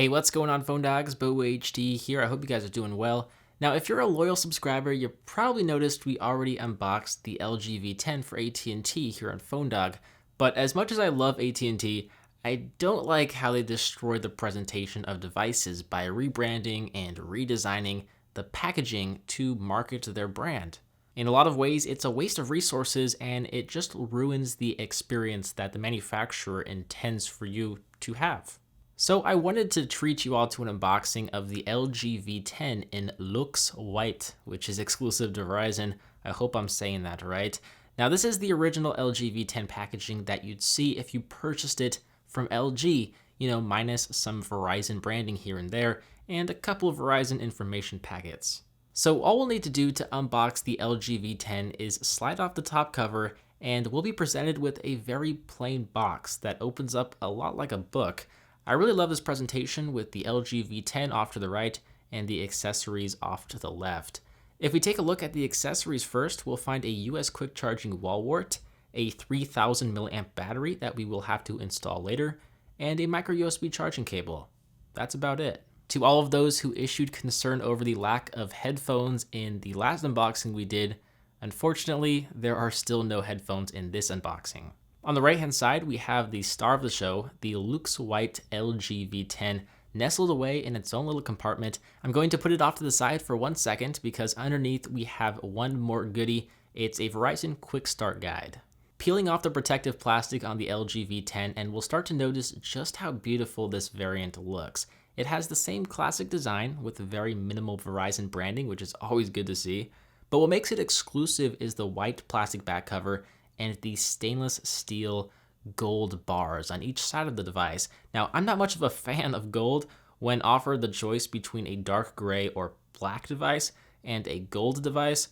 Hey, what's going on, Phone Dogs? BoHD here. I hope you guys are doing well. Now, if you're a loyal subscriber, you probably noticed we already unboxed the LG V10 for AT&T here on Phone Dog. But as much as I love AT&T, I don't like how they destroy the presentation of devices by rebranding and redesigning the packaging to market their brand. In a lot of ways, it's a waste of resources and it just ruins the experience that the manufacturer intends for you to have. So I wanted to treat you all to an unboxing of the LG V10 in Luxe White, which is exclusive to Verizon. I hope I'm saying that right. Now this is the original LG V10 packaging that you'd see if you purchased it from LG, minus some Verizon branding here and there, and a couple of Verizon information packets. So all we'll need to do to unbox the LG V10 is slide off the top cover, and we'll be presented with a very plain box that opens up a lot like a book. I really love this presentation with the LG V10 off to the right and the accessories off to the left. If we take a look at the accessories first, we'll find a US quick charging wall wart, a 3000 milliamp battery that we will have to install later, and a micro USB charging cable. That's about it. To all of those who issued concern over the lack of headphones in the last unboxing we did, unfortunately, there are still no headphones in this unboxing. On the right hand side, we have the star of the show, the Luxe White LG V10, nestled away in its own little compartment. I'm going to put it off to the side for 1 second because underneath we have one more goodie. It's a Verizon Quick Start Guide. Peeling off the protective plastic on the LG V10, and we'll start to notice just how beautiful this variant looks. It has the same classic design with very minimal Verizon branding, which is always good to see. But what makes it exclusive is the white plastic back cover and the stainless steel gold bars on each side of the device. Now, I'm not much of a fan of gold. When offered the choice between a dark gray or black device and a gold device,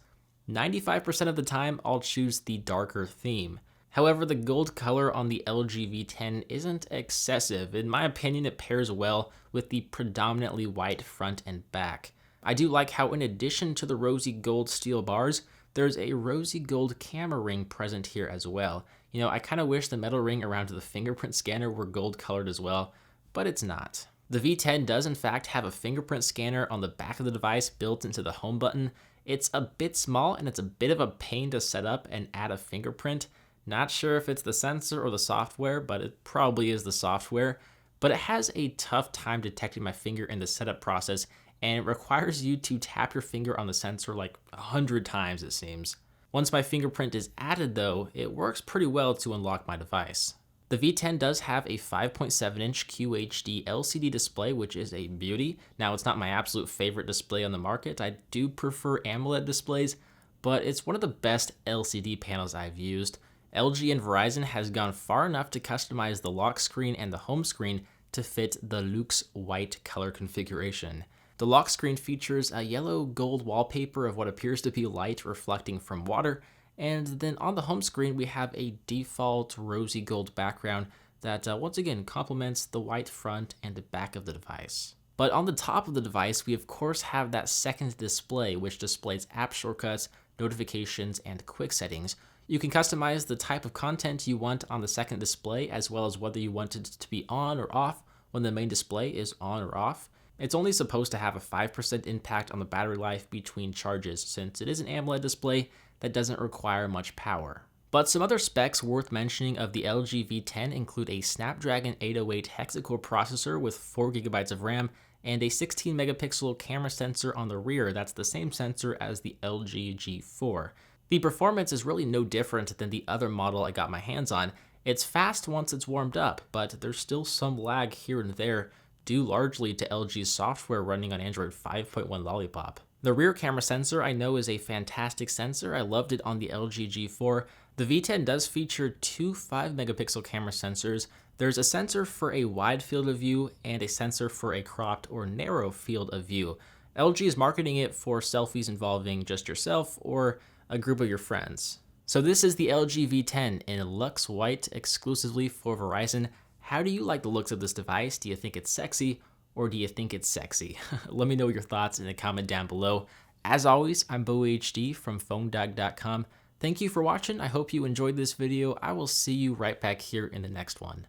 95% of the time I'll choose the darker theme. However, the gold color on the LG V10 isn't excessive. In my opinion, it pairs well with the predominantly white front and back. I do like how in addition to the rosy gold steel bars, there's a rosy gold camera ring present here as well. I kind of wish the metal ring around the fingerprint scanner were gold colored as well, but it's not. The V10 does in fact have a fingerprint scanner on the back of the device built into the home button. It's a bit small and it's a bit of a pain to set up and add a fingerprint. Not sure if it's the sensor or the software, but it probably is the software. But it has a tough time detecting my finger in the setup process, and it requires you to tap your finger on the sensor like 100 times, it seems. Once my fingerprint is added though, it works pretty well to unlock my device. The V10 does have a 5.7-inch QHD LCD display, which is a beauty. Now, it's not my absolute favorite display on the market. I do prefer AMOLED displays, but it's one of the best LCD panels I've used. LG and Verizon has gone far enough to customize the lock screen and the home screen to fit the Luxe White color configuration. The lock screen features a yellow gold wallpaper of what appears to be light reflecting from water, and then on the home screen we have a default rosy gold background that once again complements the white front and the back of the device. But on the top of the device we of course have that second display which displays app shortcuts, notifications, and quick settings. You can customize the type of content you want on the second display as well as whether you want it to be on or off when the main display is on or off. It's only supposed to have a 5% impact on the battery life between charges since it is an AMOLED display that doesn't require much power. But some other specs worth mentioning of the LG V10 include a Snapdragon 808 hexa-core processor with 4GB of RAM and a 16 megapixel camera sensor on the rear that's the same sensor as the LG G4. The performance is really no different than the other model I got my hands on. It's fast once it's warmed up, but there's still some lag here and there, due largely to LG's software running on Android 5.1 Lollipop. The rear camera sensor I know is a fantastic sensor. I loved it on the LG G4. The V10 does feature two 5-megapixel camera sensors. There's a sensor for a wide field of view and a sensor for a cropped or narrow field of view. LG is marketing it for selfies involving just yourself or a group of your friends. So this is the LG V10 in Luxe White exclusively for Verizon. How do you like the looks of this device? Do you think it's sexy or do you think it's sexy? Let me know your thoughts in a comment down below. As always, I'm BoHD from PhoneDog.com. Thank you for watching. I hope you enjoyed this video. I will see you right back here in the next one.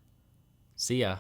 See ya.